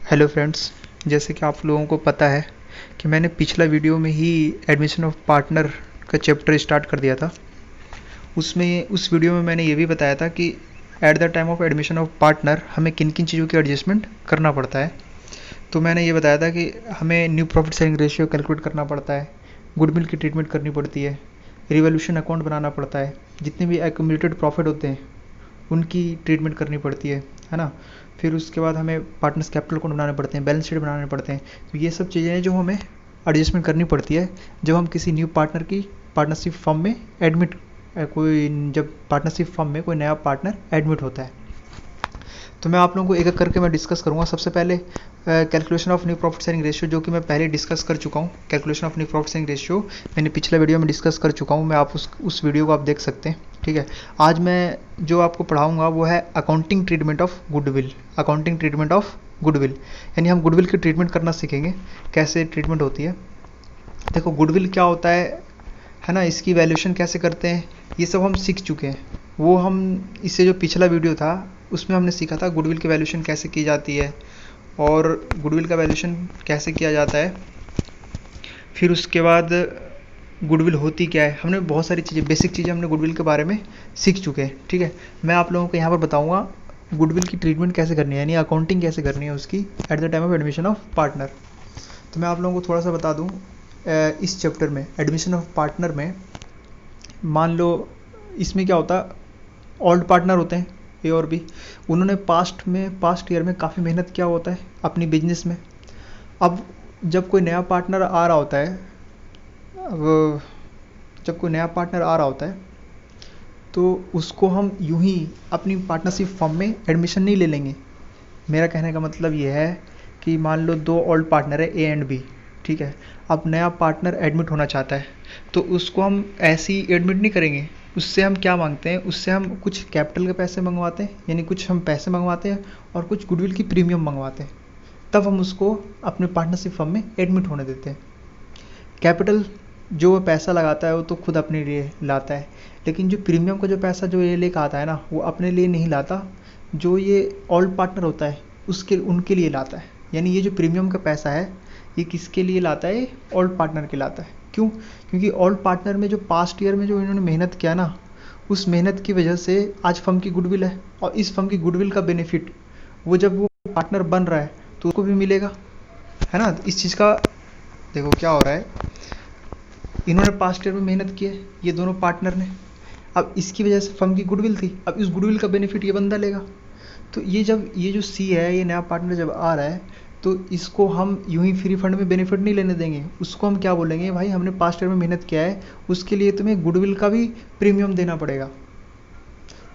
Hello friends, जैसे कि आप लोगों को पता है कि मैंने पिछला वीडियो में ही एडमिशन ऑफ पार्टनर का चैप्टर स्टार्ट कर दिया था। उसमें उस वीडियो में मैंने ये भी बताया था कि at the time of admission of partner हमें किन किन चीज़ों की एडजस्टमेंट करना पड़ता है। तो मैंने ये बताया था कि हमें new profit sharing ratio calculate करना पड़ता है, गुडविल की ट्रीटमेंट करनी पड़ती है, रिवोल्यूशन अकाउंट बनाना पड़ता है, जितने भी एक्यूमुलेटेड प्रॉफिट होते हैं उनकी ट्रीटमेंट करनी पड़ती है ना। फिर उसके बाद हमें पार्टनर्स कैपिटल अकाउंट बनाने पड़ते हैं, बैलेंस शीट बनाने पड़ते हैं। तो ये सब चीज़ें हैं जो हमें एडजस्टमेंट करनी पड़ती है जब हम किसी न्यू पार्टनर की पार्टनरशिप फर्म में एडमिट जब पार्टनरशिप फर्म में कोई नया पार्टनर एडमिट होता है। तो मैं आप लोगों को एक एक करके मैं डिस्कस करूँगा। सबसे पहले calculation of new profit sharing ratio, जो कि मैं पहले डिस्कस कर चुका हूँ। Calculation of new profit sharing ratio मैंने पिछले वीडियो में डिस्कस कर चुका हूँ। मैं आप उस वीडियो को आप देख सकते हैं, ठीक है। आज मैं जो आपको पढ़ाऊँगा वो है accounting treatment of goodwill. Accounting treatment of goodwill यानी हम गुडविल की ट्रीटमेंट करना सीखेंगे, कैसे ट्रीटमेंट होती है। देखो गुडविल क्या होता है ना, इसकी वैल्यूएशन कैसे करते हैं, ये सब हम सीख चुके हैं। वो हम इससे जो पिछला वीडियो था उसमें हमने सीखा था गुडविल की वैल्यूएशन कैसे की जाती है और गुडविल का वैल्यूएशन कैसे किया जाता है। फिर उसके बाद गुडविल होती क्या है, हमने बहुत सारी चीज़ें, बेसिक चीज़ें हमने गुडविल के बारे में सीख चुके हैं, ठीक है। मैं आप लोगों को यहाँ पर बताऊँगा गुडविल की ट्रीटमेंट कैसे करनी है, यानी अकाउंटिंग कैसे करनी है उसकी at the time of admission of partner. तो मैं आप लोगों को थोड़ा सा बता दूँ इस चैप्टर में एडमिशन ऑफ पार्टनर में। मान लो इसमें क्या होता है, ओल्ड पार्टनर होते हैं ए और बी, उन्होंने पास्ट ईयर में काफ़ी मेहनत किया होता है अपनी बिजनेस में। अब जब कोई नया पार्टनर आ रहा होता है अब जब कोई नया पार्टनर आ रहा होता है तो उसको हम यूं ही अपनी पार्टनरशिप फर्म में एडमिशन नहीं ले लेंगे। मेरा कहने का मतलब ये है कि मान लो दो ओल्ड पार्टनर है ए एंड बी, ठीक है। अब नया पार्टनर एडमिट होना चाहता है तो उसको हम ऐसे ही एडमिट नहीं करेंगे। उससे हम क्या मांगते हैं, उससे हम कुछ कैपिटल के पैसे मंगवाते हैं, यानी कुछ हम पैसे मंगवाते हैं और कुछ गुडविल की प्रीमियम मंगवाते हैं। तब हम उसको अपने पार्टनरशिप फर्म में एडमिट होने देते हैं। कैपिटल जो वो पैसा लगाता है वो तो खुद अपने लिए लाता है, लेकिन जो प्रीमियम का जो पैसा जो ये लेकर आता है ना, वो अपने लिए नहीं लाता, जो ये ओल्ड पार्टनर होता है उनके लिए लाता है। यानी ये जो प्रीमियम का पैसा है ये किसके लिए लाता है, ओल्ड पार्टनर के लाता है। क्यों? क्योंकि ओल्ड पार्टनर में जो पास्ट ईयर में जो इन्होंने मेहनत किया ना, उस मेहनत की वजह से आज फर्म की गुडविल है, और इस फर्म की गुडविल का बेनिफिट वो जब वो पार्टनर बन रहा है तो उसको भी मिलेगा, है ना। इस चीज़ का देखो क्या हो रहा है, इन्होंने पास्ट ईयर में मेहनत की है ये दोनों पार्टनर ने, अब इसकी वजह से फर्म की गुडविल थी, अब इस गुडविल का बेनिफिट ये बंदा लेगा। तो ये जो सी है, ये नया पार्टनर जब आ रहा है तो इसको हम यूं ही फ्री फंड में बेनिफिट नहीं लेने देंगे। उसको हम क्या बोलेंगे, भाई हमने पास्ट ईयर में मेहनत किया है, उसके लिए तुम्हें गुडविल का भी प्रीमियम देना पड़ेगा।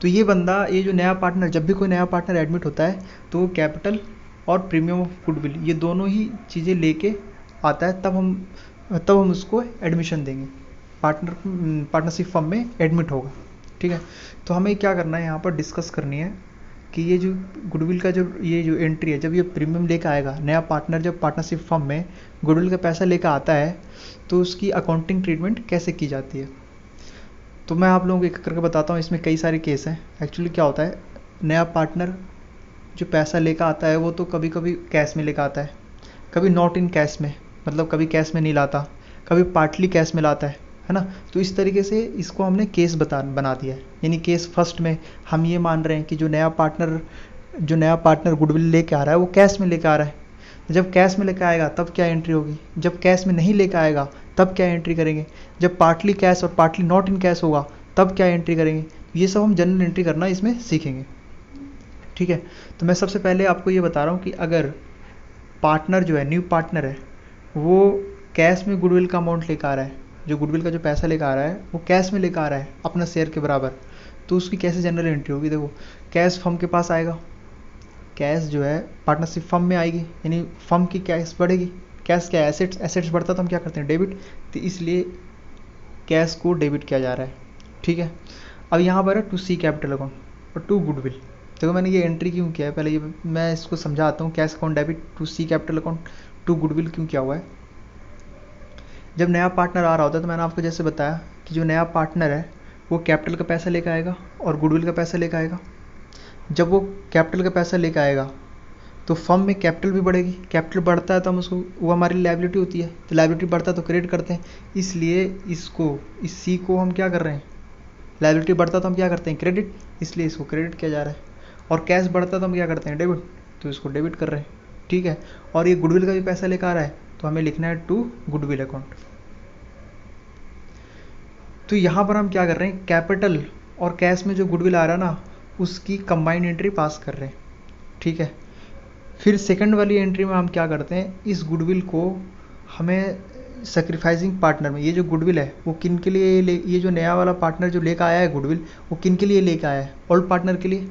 तो ये बंदा, ये जो नया पार्टनर, जब भी कोई नया पार्टनर एडमिट होता है तो वो कैपिटल और प्रीमियम ऑफ गुडविल ये दोनों ही चीज़ें लेके आता है, तब हम उसको एडमिशन देंगे, पार्टनरशिप फर्म में एडमिट होगा, ठीक है। तो हमें क्या करना है, यहाँ पर डिस्कस करनी है कि ये जो गुडविल का ये जो एंट्री है, जब ये प्रीमियम लेकर आएगा नया पार्टनर, जब पार्टनरशिप फर्म में गुडविल का पैसा लेकर आता है तो उसकी अकाउंटिंग ट्रीटमेंट कैसे की जाती है। तो मैं आप लोगों को एक करके बताता हूँ। इसमें कई सारे केस हैं। एक्चुअली क्या होता है, नया पार्टनर जो पैसा लेकर आता है वो तो कभी कभी कैश में लेकर आता है, कभी नॉट इन कैश में, मतलब कभी कैश में नहीं लाता, कभी पार्टली कैश में लाता है ना। तो इस तरीके से इसको हमने केस बना दिया है। यानी केस फर्स्ट में हम ये मान रहे हैं कि जो नया पार्टनर गुडविल लेके आ रहा है वो कैश में लेके आ रहा है। जब कैश में लेकर आएगा तब क्या एंट्री होगी, जब कैश में नहीं लेकर आएगा तब क्या एंट्री करेंगे, जब पार्टली कैश और पार्टली नॉट इन कैश होगा तब क्या एंट्री करेंगे। ये सब हम जनरल एंट्री करना इसमें सीखेंगे, ठीक है। तो मैं सबसे पहले आपको ये बता रहा हूँ कि अगर पार्टनर जो है, न्यू पार्टनर है, वो कैश में गुडविल का अमाउंट लेकर आ रहा है, जो गुडविल का जो पैसा लेकर आ रहा है वो कैश में लेकर आ रहा है अपना शेयर के बराबर, तो उसकी कैसे जनरल एंट्री होगी। देखो कैश फर्म के पास आएगा, कैश जो है पार्टनरशिप फर्म में आएगी, यानी फर्म की कैश बढ़ेगी। कैश क्या, एसेट्स बढ़ता तो हम क्या करते हैं, डेबिट, तो इसलिए कैश को डेबिट किया जा रहा है, ठीक है। अब यहाँ पर है टू सी कैपिटल अकाउंट और टू गुडविल। देखो मैंने ये एंट्री क्यों किया है, पहले ये मैं इसको समझाता हूँ। Cash account debit to C capital account to goodwill क्यों किया हुआ है। जब नया पार्टनर आ रहा होता है तो मैंने आपको जैसे बताया कि जो नया पार्टनर है वो कैपिटल का पैसा लेकर आएगा और गुडविल का पैसा लेकर आएगा। जब वो कैपिटल का पैसा लेकर आएगा तो फर्म में कैपिटल भी बढ़ेगी, कैपिटल बढ़ता है तो हम उसको, वो हमारी लायबिलिटी होती है, तो लायबिलिटी बढ़ता है तो क्रेडिट करते हैं, इसलिए इसको, इस सी को हम क्या कर रहे हैं, लायबिलिटी बढ़ता तो हम क्या करते हैं, क्रेडिट, इसलिए इसको क्रेडिट किया जा रहा है। और कैश बढ़ता तो हम क्या करते हैं, डेबिट, तो इसको डेबिट कर रहे हैं, ठीक है। और ये गुडविल का भी पैसा लेकर आ रहा है तो हमें लिखना है टू गुडविल अकाउंट। तो यहाँ पर हम क्या कर रहे हैं, कैपिटल और कैश में जो गुडविल आ रहा है ना, उसकी कंबाइंड एंट्री पास कर रहे हैं, ठीक है। फिर सेकंड वाली एंट्री में हम क्या करते हैं, इस गुडविल को हमें सेक्रीफाइसिंग पार्टनर में, ये जो गुडविल है वो किन के लिए ये जो नया वाला पार्टनर जो लेकर आया है गुडविल, वो किन के लिए लेकर आया है, ओल्ड पार्टनर के लिए,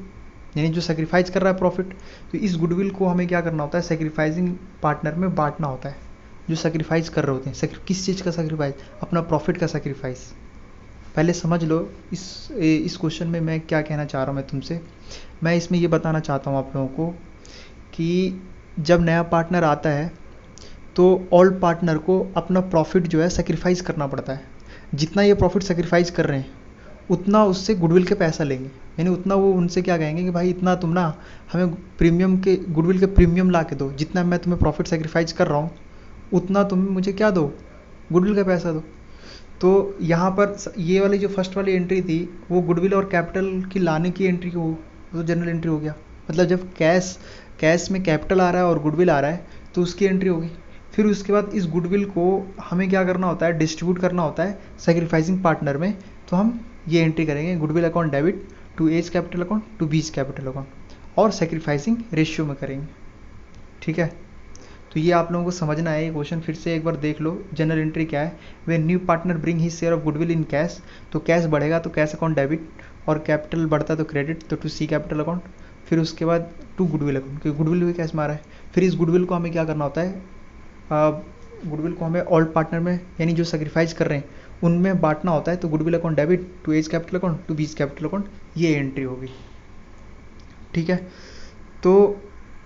यानी जो सेक्रीफाइस कर रहा है प्रॉफिट। तो इस गुडविल को हमें क्या करना होता है, सेक्रीफाइसिंग पार्टनर में बांटना होता है, जो सेक्रीफाइस कर रहे होते हैं। किस चीज़ का सेक्रीफाइस, अपना प्रॉफिट का सेक्रीफाइस। पहले समझ लो इस क्वेश्चन में मैं क्या कहना चाह रहा हूँ मैं तुमसे। मैं इसमें ये बताना चाहता हूँ आप लोगों को कि जब नया पार्टनर आता है तो ओल्ड पार्टनर को अपना प्रॉफिट जो है सेक्रीफाइस करना पड़ता है। जितना ये प्रॉफिट सेक्रीफाइस कर रहे हैं उतना उससे गुडविल के पैसा लेंगे, यानी उतना वो उनसे क्या कहेंगे कि भाई इतना तुम ना हमें प्रीमियम के, गुडविल के प्रीमियम ला के दो, जितना मैं तुम्हें प्रॉफिट सेक्रीफाइस कर रहा हूँ उतना तुम मुझे क्या दो, गुडविल का पैसा दो। तो यहाँ पर ये वाली जो फर्स्ट वाली एंट्री थी वो गुडविल और कैपिटल की लाने की एंट्री हो, तो जनरल एंट्री हो गया। मतलब जब कैश में कैपिटल आ रहा है और गुडविल आ रहा है तो उसकी एंट्री होगी। फिर उसके बाद इस गुडविल को हमें क्या करना होता है, डिस्ट्रीब्यूट करना होता है सेक्रीफाइसिंग पार्टनर में। तो हम ये एंट्री करेंगे, goodwill account debit to A's capital account to B's capital account, और सेक्रीफाइसिंग रेशियो में करेंगे, ठीक है। तो ये आप लोगों को समझना है। ये क्वेश्चन फिर से एक बार देख लो, जनरल एंट्री क्या है, वे new partner bring his share of goodwill in cash, तो कैश बढ़ेगा तो कैश अकाउंट डेबिट, और कैपिटल बढ़ता तो क्रेडिट, तो टू सी कैपिटल अकाउंट। फिर उसके बाद टू गुडविल अकाउंट, क्योंकि गुडविल भी कैश में आ रहा है। फिर इस गुडविल को हमें क्या करना होता है, गुडविल को हमें ओल्ड पार्टनर में, यानी जो सेक्रीफाइस कर रहे हैं उनमें बांटना होता है। तो goodwill account debit to A's capital account to B's capital account, ये एंट्री होगी, ठीक है। तो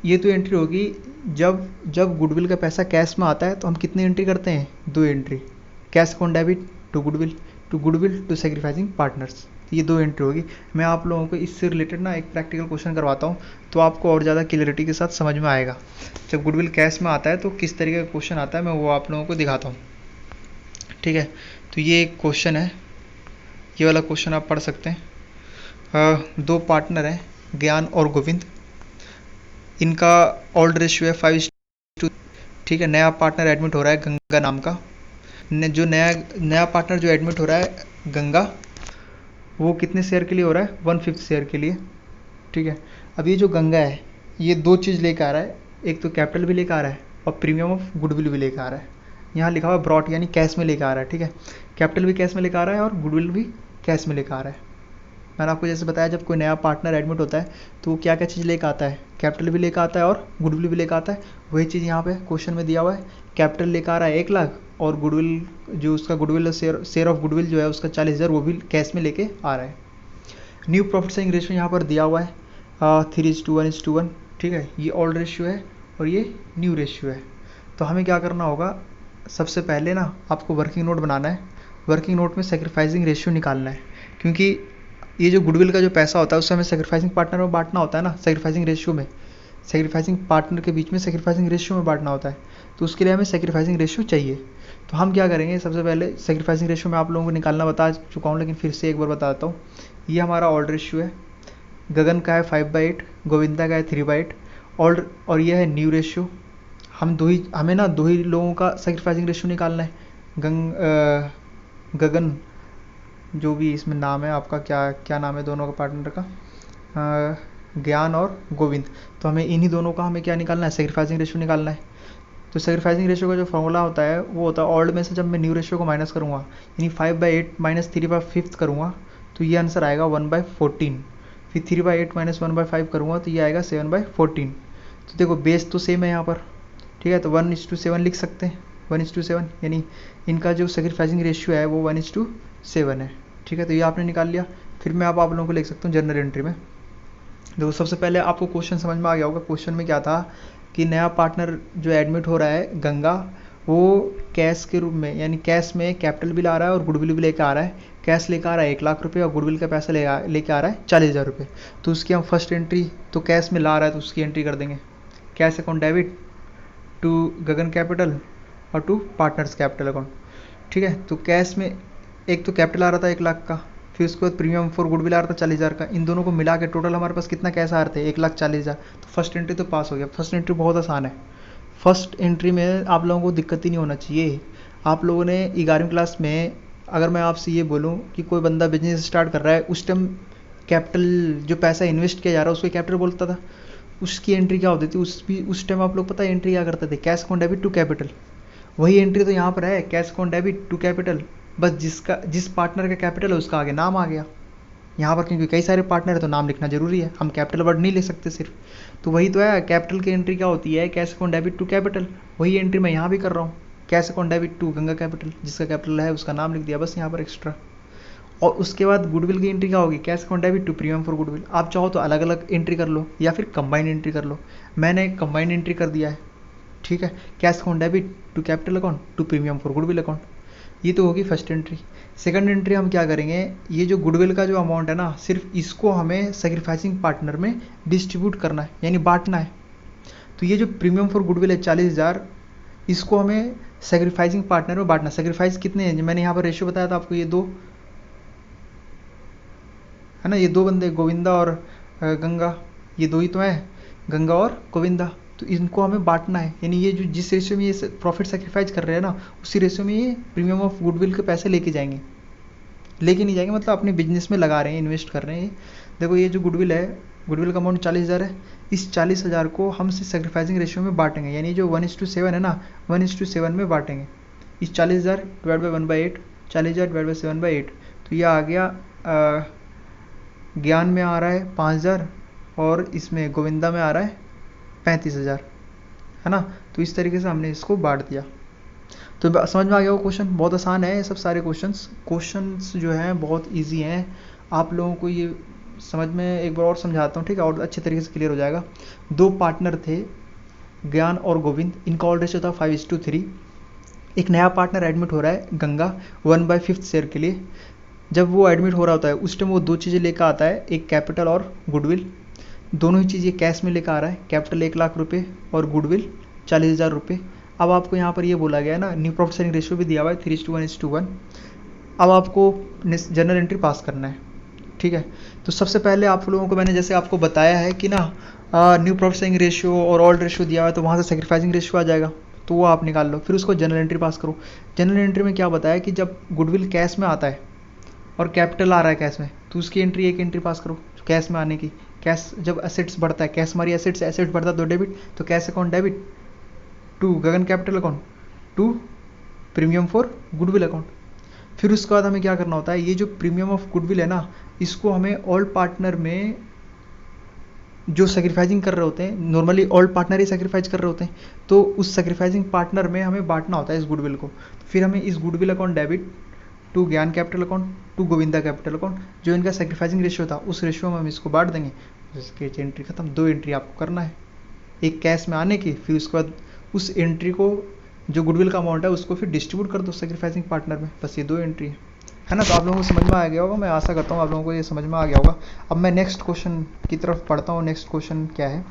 ये तो एंट्री होगी जब गुडविल का पैसा कैश में आता है। तो हम कितनी एंट्री करते हैं, दो entry, cash account debit to goodwill to sacrificing partners, ये दो एंट्री होगी। मैं आप लोगों को इससे रिलेटेड ना एक प्रैक्टिकल क्वेश्चन करवाता हूँ तो आपको और ज़्यादा क्लियरिटी के साथ समझ में आएगा। जब गुडविल कैश में आता है तो किस तरीके का क्वेश्चन आता है मैं वो आप लोगों को दिखाता हूँ, ठीक है। तो ये एक क्वेश्चन है, ये वाला क्वेश्चन आप पढ़ सकते हैं। दो पार्टनर हैं, ज्ञान और गोविंद, इनका ओल्ड रेशियो है 5:2, ठीक है। नया पार्टनर एडमिट हो रहा है गंगा नाम का, जो नया पार्टनर जो एडमिट हो रहा है गंगा, वो कितने शेयर के लिए हो रहा है, 1/5 शेयर के लिए, ठीक है। अब ये जो गंगा है ये दो चीज़ लेकर आ रहा है, एक तो कैपिटल भी लेकर आ रहा है और प्रीमियम ऑफ गुडविल भी लेकर आ रहा है। यहाँ लिखा हुआ ब्रॉट, यानी कैश में लेकर आ रहा है, ठीक है। कैपिटल भी कैश में लेकर आ रहा है और गुडविल भी कैश में लेकर आ रहा है। मैंने आपको जैसे बताया जब कोई नया पार्टनर एडमिट होता है तो वो क्या क्या चीज़ लेकर आता है, कैपिटल भी लेकर आता है और गुडविल भी लेकर आता है। वही चीज़ यहाँ पे क्वेश्चन में दिया हुआ है, कैपिटल लेकर आ रहा है 1 लाख और गुडविल जो उसका गुडविल शेयर ऑफ गुडविल जो है उसका 40,000 वो भी कैश में लेके आ रहा है। न्यू प्रॉफिट शेयरिंग रेशियो यहाँ पर दिया हुआ है 3:1:1, ठीक है। ये ओल्ड रेशियो है और ये न्यू रेशियो है। तो हमें क्या करना होगा, सबसे पहले ना आपको वर्किंग नोट बनाना है। वर्किंग नोट में सेक्रीफाइसिंग रेशियो निकालना है, क्योंकि ये जो गुडविल का जो पैसा होता है उससे हमें सेक्रीफाइसिंग पार्टनर में बांटना होता है ना, सेक्रीफाइसिंग रेशियो में, सेक्रीफाइसिंग पार्टनर के बीच में सेक्रीफाइसिंग रेशियो में बांटना होता है। तो उसके लिए हमें सेक्रीफाइसिंग रेशियो चाहिए। तो हम क्या करेंगे, सबसे पहले सेक्रीफाइसिंग रेशियो मैं आप लोगों को निकालना बता चुका हूँ लेकिन फिर से एक बार बता देता हूँ। ये हमारा ओल्ड रेशियो है, गगन का है 5/8, गोविंदा का है 3/8 ओल्ड, और ये है न्यू रेशियो। हमें ना दो ही लोगों का सेक्रीफाइसिंग रेशियो निकालना है। गगन जो भी इसमें नाम है आपका, क्या नाम है दोनों का पार्टनर का, ज्ञान और गोविंद। तो हमें इन्हीं दोनों का हमें क्या निकालना है, सेक्रीफाइसिंग रेशियो निकालना है। तो सेक्रीफाइसिंग रेशियो का जो फॉर्मूला होता है वो होता है ओल्ड में से जब मैं न्यू रेशियो को माइनस करूँगा, यानी 5/8 माइनस 3/5 करूँगा तो ये आंसर आएगा 1/14। फिर 3/8 माइनस 1/5 करूँगा तो ये आएगा 7/14। तो देखो बेस तो सेम है यहाँ पर, ठीक है। तो 1:7 लिख सकते हैं, 1:7, यानी इनका जो सेक्रीफाइसिंग रेशियो है वो 1:7 है, ठीक है। तो ये आपने निकाल लिया। फिर मैं आप लोगों को लिख सकता हूँ जनरल एंट्री में। देखो सबसे पहले आपको क्वेश्चन समझ में आ गया होगा। क्वेश्चन में क्या था कि नया पार्टनर जो एडमिट हो रहा है गंगा, वो कैश के रूप में, यानी कैश में कैपिटल भी ला रहा है और गुडविल भी लेकर आ रहा है। कैश लेकर आ रहा है 1 लाख रुपये और गुडविल का पैसा लेकर आ रहा है 40,000 रुपये। तो उसकी हम फर्स्ट एंट्री, तो कैश में ला रहा है तो उसकी एंट्री कर देंगे, cash account debit to Gagan capital और टू पार्टनर्स कैपिटल अकाउंट। ठीक है, तो कैश में एक तो कैपिटल आ रहा था 1 लाख का, फिर उसके बाद प्रीमियम फॉर गुडविल आ रहा था 40,000 का। इन दोनों को मिला के टोटल हमारे पास कितना कैश आ रहे थे, 1,40,000। तो फर्स्ट एंट्री तो पास हो गया। फर्स्ट एंट्री बहुत आसान है। फर्स्ट एंट्री में आप लोगों को दिक्कत ही नहीं होना चाहिए। आप लोगों ने 11वीं क्लास में, अगर मैं आपसे ये बोलूँ कि कोई बंदा बिजनेस स्टार्ट कर रहा है, उस टाइम कैपिटल जो पैसा इन्वेस्ट किया जा रहा है उसको कैपिटल बोलता था। उसकी एंट्री क्या होती थी, उस टाइम आप लोग पता है एंट्री क्या करते थे, cash account debit to capital. वही एंट्री तो यहाँ पर है, cash account debit to capital. बस जिस पार्टनर का कैपिटल है उसका आगे नाम आ गया यहाँ पर, क्योंकि कई सारे पार्टनर है तो नाम लिखना जरूरी है, हम कैपिटल वर्ड नहीं ले सकते सिर्फ। तो वही तो है, कैपिटल की एंट्री क्या होती है, cash account debit to capital. वही एंट्री मैं यहाँ भी कर रहा हूँ, cash account debit to Ganga capital, जिसका कैपिटल है उसका नाम लिख दिया बस यहाँ पर एक्स्ट्रा। और उसके बाद गुडविल की एंट्री क्या होगी, cash account debit to premium for goodwill. आप चाहो तो अलग अलग एंट्री कर लो या फिर कंबाइंड एंट्री कर लो। मैंने कंबाइंड एंट्री कर दिया है। ठीक है, cash account debit to capital account to premium for goodwill account. ये तो होगी फर्स्ट एंट्री। सेकंड एंट्री हम क्या करेंगे, ये जो गुडविल का जो अमाउंट है ना, सिर्फ इसको हमें सेक्रीफाइसिंग पार्टनर में डिस्ट्रीब्यूट करना है, यानी बांटना है। तो ये जो प्रीमियम फॉर गुडविल है 40,000, इसको हमें सेक्रीफाइसिंग पार्टनर में बांटना। सेक्रीफाइस कितने हैं, मैंने यहाँ पर रेशियो बताया था आपको, ये 2 है ना, ये 2 बंदे गोविंदा और गंगा, ये 2 ही तो हैं, गंगा और गोविंदा। तो इनको हमें बांटना है, यानी ये जो जिस रेशियो में ये प्रॉफिट सेक्रीफाइस कर रहे हैं ना, उसी रेशियो में ये प्रीमियम ऑफ गुडविल के पैसे लेके जाएंगे। लेके नहीं जाएंगे मतलब अपने बिजनेस में लगा रहे हैं, इन्वेस्ट कर रहे हैं। देखो ये जो गुडविल है, गुडविल का अमाउंट 40,000 है। इस 40,000 को हम सेक्रीफाइसिंग रेशियो में बांटेंगे, यानी जो 1:7 है ना, 1:7 में बांटेंगे। इस 40,000 डिवाइड बाई 1/8, 40,000 डिवाइड बाई 7/8, तो ये आ गया ज्ञान में आ रहा है 5,000 और इसमें गोविंदा में आ रहा है 35,000, है ना। तो इस तरीके से हमने इसको बांट दिया। तो समझ में आ गया वो क्वेश्चन, बहुत आसान है ये सब सारे क्वेश्चंस जो हैं बहुत इजी हैं। आप लोगों को ये समझ में एक बार और समझाता हूँ, ठीक है, और अच्छे तरीके से क्लियर हो जाएगा। 2 पार्टनर थे, ज्ञान और गोविंद, इनका ऑल रेशियो था 5:3। एक नया पार्टनर एडमिट हो रहा है गंगा 1/5 शेयर के लिए। जब वो एडमिट हो रहा होता है उस टाइम वो 2 चीज़ें लेकर आता है, एक कैपिटल और गुडविल। दोनों ही चीज़ें कैश में लेकर आ रहा है, कैपिटल 1 लाख रुपये और गुडविल 40,000 रुपये। अब आपको यहाँ पर ये बोला गया है ना, न्यू प्रॉफिट शेयरिंग रेशियो भी दिया हुआ है 3:1:1। अब आपको जनरल एंट्री पास करना है, ठीक है। तो सबसे पहले आप लोगों को मैंने जैसे आपको बताया है कि ना न्यू प्रॉफिट शेयरिंग रेशियो और ओल्ड रेशियो दिया हुआ है, तो वहाँ से सेक्रीफाइसिंग रेशियो आ जाएगा, तो वो आप निकाल लो। फिर उसको जनरल एंट्री पास करो। जनरल एंट्री में क्या बताया कि जब गुडविल कैश में आता है और कैपिटल आ रहा है कैश में, तो उसकी एंट्री एक एंट्री पास करो कैश में आने की। कैश जब एसेट्स बढ़ता है, कैश हमारी एसेट्स बढ़ता है तो डेबिट, तो cash account debit to Gagan capital account to premium for goodwill account. फिर उसके बाद हमें क्या करना होता है, ये जो प्रीमियम ऑफ गुडविल है ना, इसको हमें ऑल पार्टनर में जो सेक्रीफाइसिंग कर रहे होते हैं, नॉर्मली ऑल पार्टनर ही सेक्रीफाइस कर रहे होते हैं, तो उस सेक्रीफाइसिंग पार्टनर में हमें बांटना होता है इस गुडविल को। फिर हमें इस goodwill account debit to Gyan capital account to Govinda capital account, जो इनका सेक्रीफाइसिंग रेशियो था उस रेशियो में हम इसको बांट देंगे। इसकी एंट्री खत्म। 2 एंट्री आपको करना है, एक कैश में आने की, फिर उसके बाद उस एंट्री को जो गुडविल का अमाउंट है उसको फिर डिस्ट्रीब्यूट कर दो सेक्रीफाइसिंग पार्टनर में। बस ये 2 एंट्री है ना। तो आप लोगों को समझ में आ गया होगा, मैं आशा करता हूँ आप लोगों को ये समझ में आ गया होगा। अब मैं नेक्स्ट क्वेश्चन की तरफ पढ़ता हूँ। नेक्स्ट क्वेश्चन क्या है,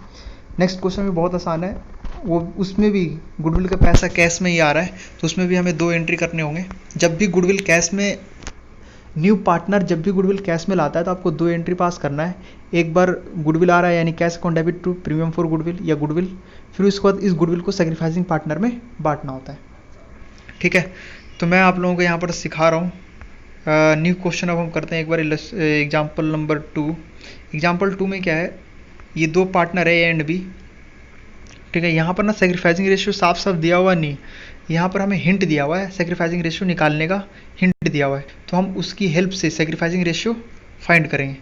नेक्स्ट क्वेश्चन भी बहुत आसान है। वो उसमें भी गुडविल का पैसा कैश में ही आ रहा है, तो उसमें भी हमें 2 एंट्री करने होंगे। जब भी गुडविल कैश में, न्यू पार्टनर जब भी गुडविल कैश में लाता है तो आपको 2 एंट्री पास करना है। एक बार गुडविल आ रहा है यानी cash account debit to premium for goodwill या गुडविल, फिर उसके बाद इस गुडविल को सेक्रीफाइसिंग पार्टनर में बांटना होता है, ठीक है। तो मैं आप लोगों को यहाँ पर सिखा रहा हूँ। न्यू क्वेश्चन अब हम करते हैं एक बार एग्जाम्पल नंबर 2। एग्जाम्पल 2 में क्या है, ये 2 पार्टनर है ए एंड बी, ठीक है। यहाँ पर ना सेक्रीफाइसिंग रेशियो साफ साफ दिया हुआ नहीं, यहाँ पर हमें हिंट दिया हुआ है, सेक्रीफाइसिंग रेशियो निकालने का हिंट दिया हुआ है, तो हम उसकी हेल्प से सेक्रीफाइसिंग रेशियो फाइंड करेंगे,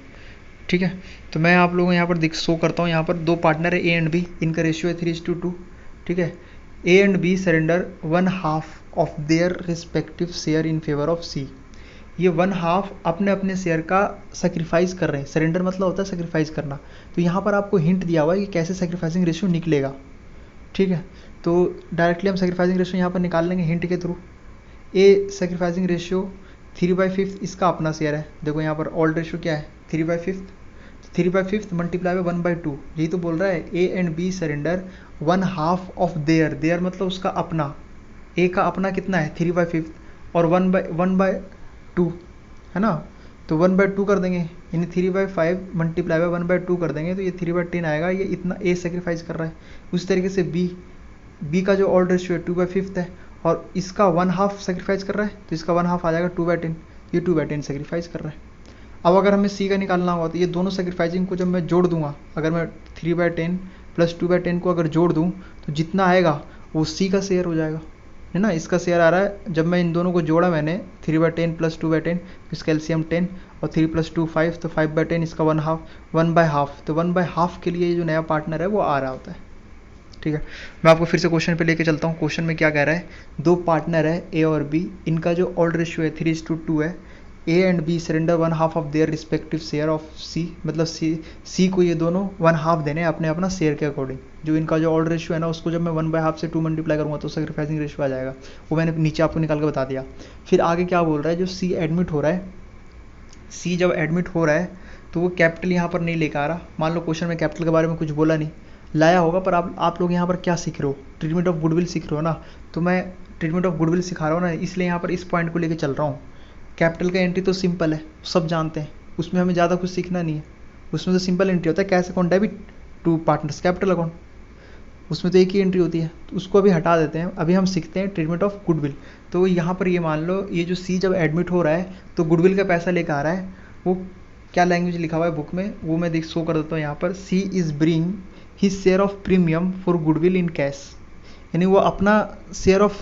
ठीक है। तो मैं आप लोगों को यहाँ पर शो करता हूँ। यहाँ पर 2 पार्टनर है ए एंड बी, इनका रेशियो है 3:2, ठीक है। A and B surrender 1/2 of their respective share in favour of C. ये 1/2 अपने अपने शेयर का सेक्रीफाइस कर रहे हैं। सरेंडर मतलब होता है सेक्रीफाइस करना। तो यहाँ पर आपको हिंट दिया हुआ है कि कैसे सेक्रीफाइसिंग रेशियो निकलेगा, ठीक है। तो डायरेक्टली हम सेक्रीफाइसिंग रेशियो यहाँ पर निकाल लेंगे हिंट के थ्रू। ए सेक्रीफाइसिंग रेशियो 3/5 इसका अपना शेयर है। देखो यहाँ पर ऑल्ड रेशियो क्या है 3/5, 3/5 मल्टीप्लाई बाय 1/2, यही तो बोल रहा है। A and B surrender 1/2 of their मतलब उसका अपना, ए का अपना कितना है 3/5 और 1/2 है ना, तो 1/2 कर देंगे, यानी 3/5 मल्टीप्लाई बाय 1/2 कर देंगे तो ये 3/10 आएगा। ये इतना ए सेक्रीफाइस कर रहा है। उस तरीके से बी का जो ऑड रेशियो है 2/5 है और इसका 1/2 सेक्रीफाइस कर रहा है, तो इसका 1/2 आ जाएगा 2/10, ये 2/10 सेक्रीफाइस कर रहा है। अब अगर हमें सी का निकालना होगा तो ये दोनों सेक्रीफाइसिंग को जब मैं जोड़ दूंगा, अगर मैं 3/10 प्लस 2/10 को अगर जोड़ दूं तो जितना आएगा वो सी का शेयर हो जाएगा, है ना। इसका शेयर आ रहा है, जब मैं इन दोनों को जोड़ा मैंने 3/10 प्लस 2/10, इसका एलसीएम 10 और 3 प्लस 2 5, तो 5/10, इसका 1/2, तो 1/2 के लिए जो नया पार्टनर है वो आ रहा होता है। ठीक है, मैं आपको फिर से क्वेश्चन पे लेके चलता हूँ। क्वेश्चन में क्या कह रहा है, दो पार्टनर है ए और बी, इनका जो ऑड रेशियो है 3:2 है। A and B surrender 1/2 of their respective share of C, मतलब सी को ये दोनों 1/2 देने अपने अपना शेयर के अकॉर्डिंग। जो इनका जो ऑड रेशियो है ना, उसको जब मैं 1/2 से 2 मल्टीप्लाई करूँगा तो सेक्रीफाइसिंग रेशियो आ जाएगा। वो मैंने नीचे आपको निकाल के बता दिया। फिर आगे क्या बोल रहा है, जो सी एडमिट हो रहा है, सी जब एडमिट हो रहा है तो वो कैपिटल यहाँ पर नहीं लेकर आ रहा। मान लो क्वेश्चन में कैपिटल के बारे में कुछ बोला नहीं, लाया होगा, पर आप लोग यहाँ पर क्या सीख रहे हो, ट्रीटमेंट ऑफ गुडविल सीख रहे हो ना, तो मैं ट्रीटमेंट ऑफ गुडविल सिखा रहा हूँ ना, इसलिए यहाँ पर इस पॉइंट को लेकर चल रहा हूँ। कैपिटल का एंट्री तो सिंपल है, सब जानते हैं, उसमें हमें ज़्यादा कुछ सीखना नहीं है। उसमें तो सिंपल एंट्री होता है, cash account debit to partners capital account, उसमें तो एक ही एंट्री होती है, तो उसको अभी हटा देते हैं। अभी हम सीखते हैं ट्रीटमेंट ऑफ गुडविल। तो यहाँ पर ये मान लो, ये जो सी जब एडमिट हो रहा है तो गुडविल का पैसा लेकर आ रहा है। वो क्या लैंग्वेज लिखा हुआ है बुक में, वो मैं शो कर देता हूँ यहाँ पर। C is bring his share of premium for goodwill in cash, यानी वो अपना share of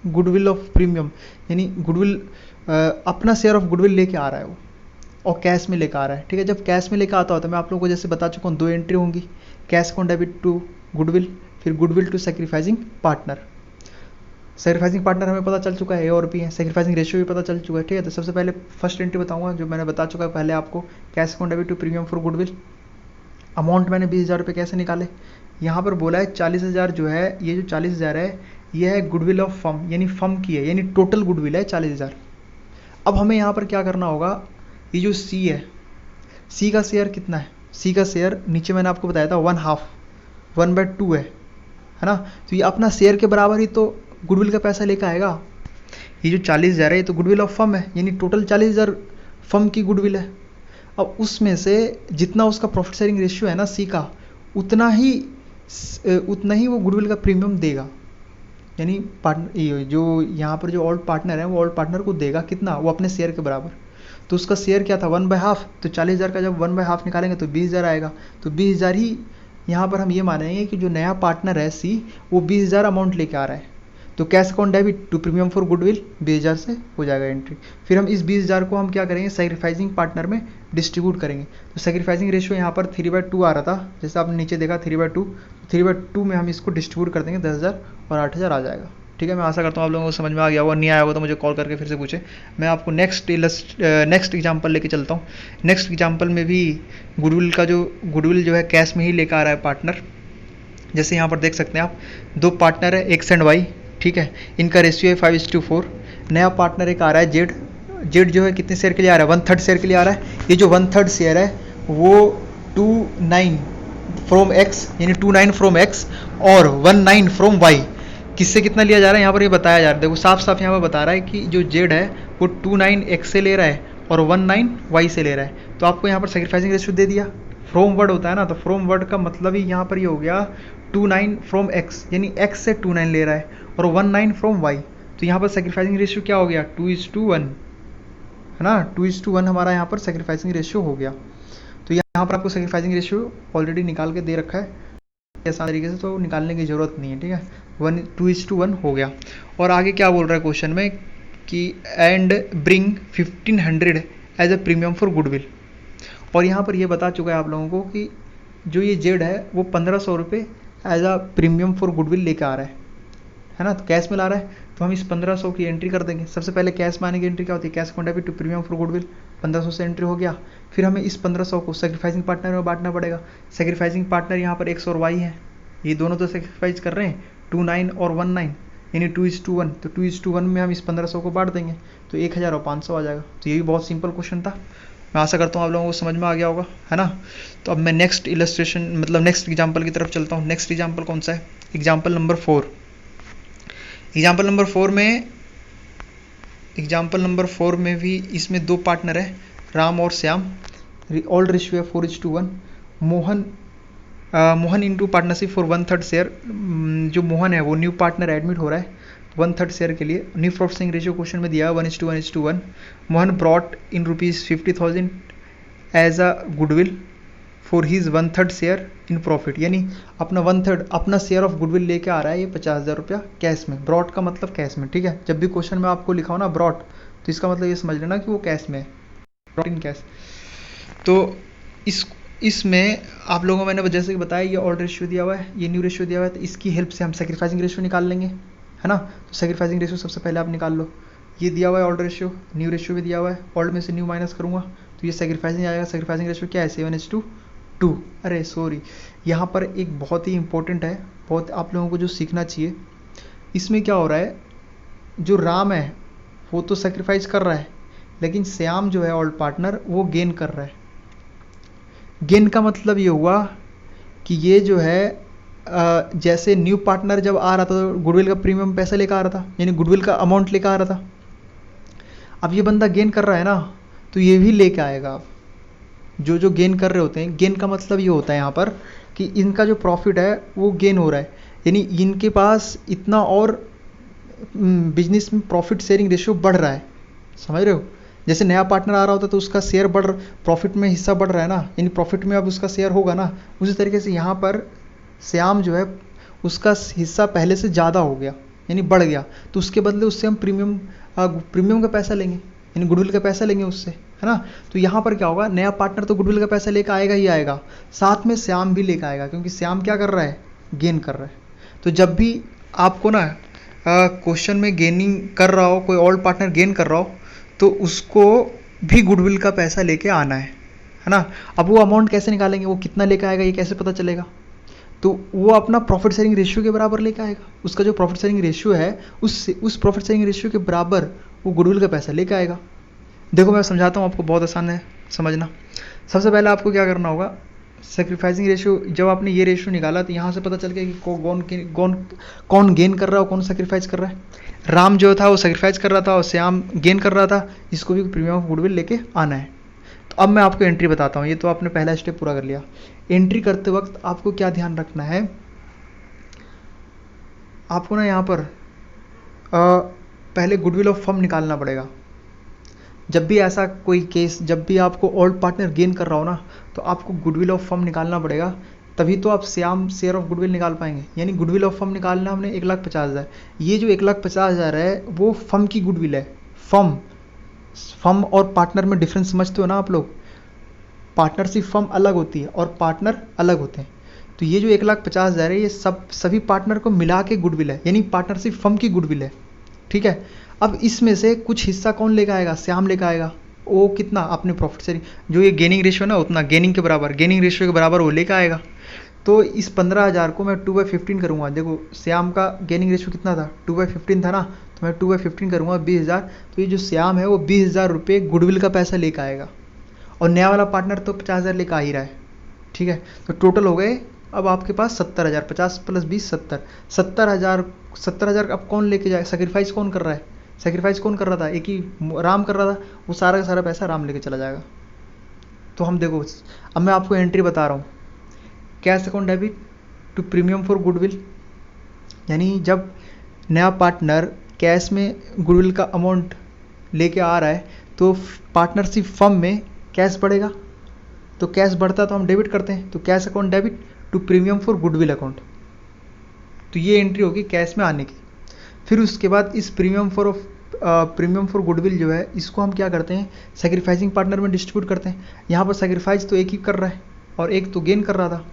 goodwill of premium, यानी गुडविल अपना शेयर ऑफ गुडविल लेके आ रहा है वो, और कैश में लेकर आ रहा है। ठीक है, जब कैश में लेकर आता होता है, मैं आप लोगों को जैसे बता चुका हूँ, दो एंट्री होंगी, cash account debit to goodwill, फिर goodwill to sacrificing partner. Sacrificing partner हमें पता चल चुका है, ए और बी है। सेक्रीफाइसिंग रेशियो भी पता चल चुका है। ठीक है, तो सबसे पहले फर्स्ट एंट्री बताऊंगा जो मैंने बता चुका है पहले आपको, cash account debit to premium for goodwill. Amount मैंने 20,000 रुपये कैसे निकाले, यहाँ पर बोला है 40,000 जो है, ये जो 40,000 है ये है गुडविल ऑफ फर्म, यानी फर्म की है, यानी टोटल गुडविल है 40,000। अब हमें यहाँ पर क्या करना होगा, ये जो सी है, सी का शेयर कितना है, सी का शेयर नीचे मैंने आपको बताया था 1/2 है ना, तो ये अपना शेयर के बराबर ही तो गुडविल का पैसा लेकर आएगा। ये जो 40,000 है ये तो गुडविल ऑफ फर्म है, यानी टोटल 40,000 फर्म की गुडविल है। अब उसमें से जितना उसका प्रॉफिट शेयरिंग रेशियो है ना सी का, उतना ही वो गुडविल का प्रीमियम देगा, यानी पार्टनर जो यहाँ पर जो ऑल्ड पार्टनर है वो ऑल्ड पार्टनर को देगा कितना, वो अपने शेयर के बराबर। तो उसका शेयर क्या था 1/2, तो 40,000 का जब 1/2 निकालेंगे तो 20,000 आएगा। तो 20,000 ही यहाँ पर हम ये मानेंगे कि जो नया पार्टनर है सी, वो 20,000 अमाउंट लेके आ रहा है। तो cash account debit to premium for goodwill 20,000 से हो जाएगा एंट्री। फिर हम इस 20,000 को हम क्या करेंगे, सेक्रीफाइसिंग पार्टनर में डिस्ट्रीब्यूट करेंगे। तो सेक्रीफाइसिंग रेशियो यहाँ पर 3/2 आ रहा था, जैसे आपने नीचे देखा 3/2, 3/2 में हम इसको डिस्ट्रीब्यूट कर देंगे 10,000 और 8,000 आ जाएगा। ठीक है, मैं आशा करता हूँ आप लोगों को समझ में आ गया होगा। नहीं आया होगा तो मुझे कॉल करके फिर से पूछे, मैं आपको नेक्स्ट एग्जांपल लेके चलता हूँ। नेक्स्ट एग्जांपल में भी गुडविल जो है कैश में ही लेकर आ रहा है पार्टनर। जैसे यहाँ पर देख सकते हैं आप, दो पार्टनर है एक्स एंड वाई, ठीक है, इनका रेशियो है 5:4। नया पार्टनर एक आ रहा है जेड जो है कितने शेयर के लिए आ रहा है, 1/3 शेयर के लिए आ रहा है। ये जो 1/3 शेयर है वो 29 फ्रॉम एक्स, यानी 29 फ्रॉम एक्स और 19 फ्रॉम वाई, किससे कितना लिया जा रहा है यहाँ पर ये बताया जा रहा है। देखो साफ साफ यहाँ पर बता रहा है कि जो जेड है वो 29 एक्स से ले रहा है और 19 वाई से ले रहा है। तो आपको यहाँ पर सेक्रीफाइसिंग रेशियो दे दिया। फ्रॉम वर्ड होता है ना, तो फ्रॉम वर्ड का मतलब ही यहाँ पर ये हो गया 29 फ्रॉम एक्स, यानी एक्स से 29 ले रहा है और 19 फ्रॉम वाई। तो यहाँ पर सेक्रीफाइसिंग रेशियो क्या हो गया 2:1, है ना, 2:1 हमारा यहाँ पर सेक्रीफाइसिंग रेशियो हो गया। तो यहाँ पर आपको सेक्रीफाइसिंग रेशियो ऑलरेडी निकाल के दे रखा है आसान तरीके से, तो निकालने की ज़रूरत नहीं है। ठीक है, 2:1 हो गया। और आगे क्या बोल रहा है क्वेश्चन में कि and bring 1,500 as a premium for goodwill. और यहाँ पर ये बता चुका है आप लोगों को कि जो ये जेड है वो 1,500 रुपये as a premium for goodwill लेकर आ रहा है ना, तो कैश में ला रहा है। तो हम इस 1,500 की एंट्री कर देंगे। सबसे पहले कैश में आने की एंट्री क्या होती है, cash account debit to premium for goodwill, 1,500 से एंट्री हो गया। फिर हमें इस 1,500 को सेक्रीफाइसिंग पार्टनर में बांटना पड़ेगा। सेक्रीफाइसिंग पार्टनर यहाँ पर एक्स और वाई है, ये दोनों तो सेक्रीफाइस कर रहे हैं, 29 और 19, यानी 2:1। तो 2:1 में हम इस 1,500 को बांट देंगे तो 1,000 और 500 आ जाएगा। तो ये भी बहुत सिंपल क्वेश्चन था। मैं आशा करता हूँ आप लोगों को समझ में आ गया होगा, है ना। तो अब मैं नेक्स्ट इलस्ट्रेशन मतलब नेक्स्ट एग्जाम्पल की तरफ चलता हूँ। नेक्स्ट एग्जाम्पल कौन सा है? Example number 4। एग्जाम्पल नंबर 4 में भी इसमें 2 पार्टनर है, राम और श्याम। ऑल रेशियो है 4:1। Mohan into partnership for 1/3 share. जो मोहन है वो न्यू पार्टनर एडमिट हो रहा है 1/3 शेयर के लिए। New profit sharing ratio question में दिया है 1:1:1। Mohan brought in ₹50,000 as a goodwill for his 1/3 share in profit, यानी अपना 1/3 अपना शेयर ऑफ गुडविल लेके आ रहा है ये 50,000 रुपया कैश में। ब्रॉट का मतलब कैश में, ठीक है। जब भी क्वेश्चन में आपको लिखा हो ना ब्रॉट, तो इसका मतलब ये समझ लेना कि वो कैश में है, ब्रॉट इन कैश। तो इसमें आप लोगों को मैंने जैसे कि बताया ये ओल्ड रेशियो दिया हुआ है, ये न्यू रेशियो दिया हुआ है, तो इसकी हेल्प से हम सैक्रिफाइसिंग रेशियो निकाल लेंगे, है ना। तो सैक्रिफाइसिंग रेशियो सबसे पहले आप निकाल लो। ये दिया हुआ है ओल्ड रेशियो, न्यू रेशियो भी दिया हुआ है। ओल्ड में से न्यू माइनस करूँगा तो ये सैक्रिफाइसिंग आएगा। सैक्रिफाइसिंग रेशियो क्या है? 7:2। अरे सॉरी, यहाँ पर एक बहुत ही इंपॉर्टेंट है, बहुत आप लोगों को जो सीखना चाहिए। इसमें क्या हो रहा है, जो राम है वो तो सैक्रिफाइस कर रहा है, लेकिन श्याम जो है ओल्ड पार्टनर वो गेन कर रहा है। गेन का मतलब ये हुआ कि ये जो है जैसे न्यू पार्टनर जब आ रहा था तो गुडविल का प्रीमियम पैसा लेकर आ रहा था, यानी गुडविल का अमाउंट लेकर आ रहा था। अब ये बंदा गेन कर रहा है ना, तो ये भी लेके आएगा। अब जो गेन कर रहे होते हैं, गेन का मतलब ये होता है यहाँ पर कि इनका जो प्रॉफिट है वो गेन हो रहा है, यानी इनके पास इतना और बिजनेस में प्रॉफिट शेयरिंग रेशियो बढ़ रहा है, समझ रहे हो। जैसे नया पार्टनर आ रहा होता है तो उसका शेयर प्रॉफिट में हिस्सा बढ़ रहा है ना, यानी प्रॉफिट में अब उसका शेयर होगा ना। उसी तरीके से यहाँ पर श्याम जो है उसका हिस्सा पहले से ज़्यादा हो गया, यानी बढ़ गया, तो उसके बदले उससे हम प्रीमियम का पैसा लेंगे, यानी गुडविल का पैसा लेंगे उससे, है ना। तो यहाँ पर क्या होगा, नया पार्टनर तो गुडविल का पैसा लेकर आएगा ही आएगा, साथ में श्याम भी लेकर आएगा, क्योंकि श्याम क्या कर रहा है? गेन कर रहा है। तो जब भी आपको ना क्वेश्चन में गेनिंग कर रहा हो, कोई ओल्ड पार्टनर गेन कर रहा हो, तो उसको भी गुडविल का पैसा लेके आना है ना। अब वो अमाउंट कैसे निकालेंगे, वो कितना लेके आएगा ये कैसे पता चलेगा? तो वो अपना प्रॉफिट शेयरिंग रेशियो के बराबर लेके आएगा। उसका जो प्रॉफिट शेयरिंग रेशियो है उस प्रॉफिट शेयरिंग रेशियो के बराबर वो गुडविल का पैसा लेके आएगा। देखो मैं समझाता हूँ आपको, बहुत आसान है समझना। सबसे पहले आपको क्या करना होगा, सैक्रिफाइसिंग रेशियो जब आपने ये रेशियो निकाला तो यहाँ से पता चल गया कि कौन गेन कर रहा है और कौन सैक्रिफाइस कर रहा है। राम जो था वो सैक्रिफाइस कर रहा था और श्याम गेन कर रहा था, इसको भी प्रीमियम ऑफ गुडविल लेके आना है। तो अब मैं आपको एंट्री बताता हूँ, ये तो आपने पहला स्टेप पूरा कर लिया। एंट्री करते वक्त आपको क्या ध्यान रखना है, आपको ना यहाँ पर पहले गुडविल ऑफ फर्म निकालना पड़ेगा। जब भी ऐसा कोई केस, जब भी आपको ओल्ड पार्टनर गेन कर रहा हो ना, तो आपको गुडविल ऑफ फर्म निकालना पड़ेगा, तभी तो आप श्याम शेयर ऑफ गुडविल निकाल पाएंगे। यानी गुडविल ऑफ फर्म निकालना हमने 1,50,000। ये जो 1,50,000 है वो फर्म की गुडविल है। फर्म और पार्टनर में डिफरेंस समझते हो ना आप लोग। पार्टनरशिप फर्म अलग होती है और पार्टनर अलग होते हैं। तो ये जो 1,50,000 है ये सभी पार्टनर को मिला के गुडविल है, यानी पार्टनरशिप फर्म की गुडविल है, ठीक है। अब इसमें से कुछ हिस्सा कौन लेकर आएगा? श्याम लेकर आएगा। वो कितना? अपने प्रॉफिट शेयरिंग, जो ये गेनिंग रेशियो ना उतना गेनिंग रेशियो के बराबर वो लेकर आएगा। तो इस 15,000 को मैं 2/15 करूँगा। देखो श्याम का गेनिंग रेशियो कितना था? 2/15 था ना, तो मैं 2/15 करूँगा 20,000। तो ये जो श्याम है वो 20,000 रुपये गुडविल का पैसा लेकर आएगा, और नया वाला पार्टनर तो 50,000 लेकर आ ही रहा है, ठीक है। तो टोटल हो गए अब आपके पास 70,000। 50 + 20 70। 70,000 अब कौन लेके जाए? सैक्रिफाइस कौन कर रहा है? सैक्रिफाइस कौन कर रहा था? एक ही राम कर रहा था, वो सारा का सारा पैसा राम लेके चला जाएगा। तो हम देखो, अब मैं आपको एंट्री बता रहा हूँ। Cash account debit to premium for goodwill, यानी जब नया पार्टनर कैश में गुडविल का अमाउंट लेके आ रहा है तो पार्टनरशिप फर्म में कैश बढ़ेगा, तो कैश बढ़ता तो हम डेबिट करते हैं। तो cash account debit to premium for goodwill account, तो ये एंट्री होगी कैश में आने की। फिर उसके बाद इस प्रीमियम फॉर गुडविल जो है इसको हम क्या करते हैं, सैक्रिफाइसिंग पार्टनर में डिस्ट्रीब्यूट करते हैं। यहाँ पर सैक्रिफाइस तो एक ही कर रहा है और एक तो गेन कर रहा था,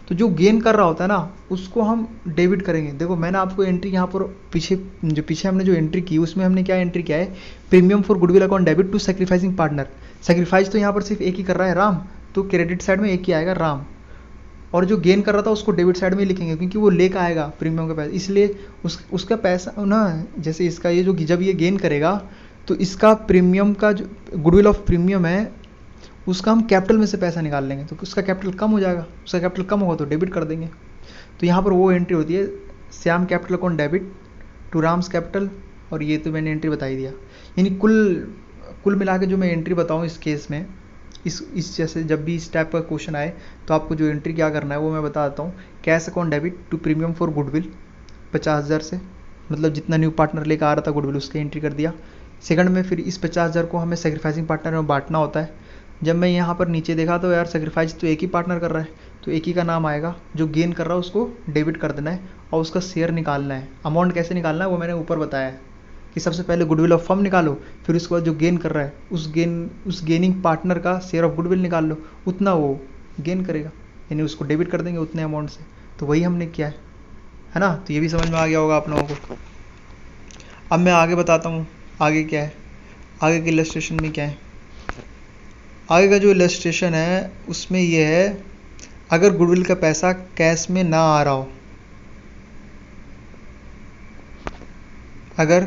तो जो गेन कर रहा होता है ना उसको हम डेबिट करेंगे। देखो मैंने आपको एंट्री यहाँ पर पीछे हमने जो एंट्री की उसमें हमने क्या एंट्री किया है, premium for goodwill account debit to sacrificing partner. Sacrifice तो यहाँ पर सिर्फ एक ही कर रहा है राम, तो क्रेडिट साइड में एक ही आएगा राम, और जो गेन कर रहा था उसको डेबिट साइड में लिखेंगे क्योंकि वो लेकर आएगा प्रीमियम का पैसा, इसलिए उसका पैसा ना, जैसे इसका ये जो जब ये गेन करेगा तो इसका प्रीमियम का जो गुडविल ऑफ प्रीमियम है उसका हम कैपिटल में से पैसा निकाल लेंगे, तो उसका कैपिटल कम हो जाएगा, उसका कैपिटल कम होगा तो डेबिट कर देंगे। तो यहाँ पर वो एंट्री होती है, Shyam capital account debit to Ram's capital, और ये तो मैंने एंट्री बता ही दिया। यानी कुल मिला के जो मैं एंट्री बताऊँ इस केस में, इस जैसे जब भी इस टाइप का क्वेश्चन आए तो आपको जो एंट्री क्या करना है वो मैं बता देता हूँ। Cash account debit to premium for goodwill 50,000 से, मतलब जितना न्यू पार्टनर लेकर आ रहा था गुडविल उसकी एंट्री कर दिया। सेकंड में फिर इस 50,000 को हमें सेक्रीफाइसिंग पार्टनर में बांटना होता है। जब मैं यहाँ पर नीचे देखा तो यार सेक्रीफाइस तो एक ही पार्टनर कर रहा है, तो एक ही का नाम आएगा, जो गेन कर रहा है उसको डेबिट कर देना है और उसका शेयर निकालना है। अमाउंट कैसे निकालना है वो मैंने ऊपर बताया है कि सबसे पहले गुडविल ऑफ फर्म निकालो, फिर उसके बाद जो गेन कर रहा है उस गेनिंग पार्टनर का शेयर ऑफ गुडविल निकाल लो, उतना वो गेन करेगा, यानी उसको डेबिट कर देंगे उतने अमाउंट से। तो वही हमने किया है ना। तो ये भी समझ में आ गया होगा आप लोगों को। अब मैं आगे बताता हूँ आगे क्या है, आगे के इलस्ट्रेशन में क्या है। आगे का जो इलस्ट्रेशन है उसमें ये है, अगर गुडविल का पैसा कैश में ना आ रहा हो, अगर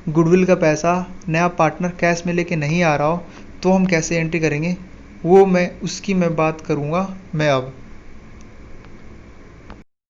गुडविल का पैसा नया पार्टनर कैश में लेके नहीं आ रहा हो तो हम कैसे एंट्री करेंगे, वो उसकी मैं बात करूँगा मैं अब।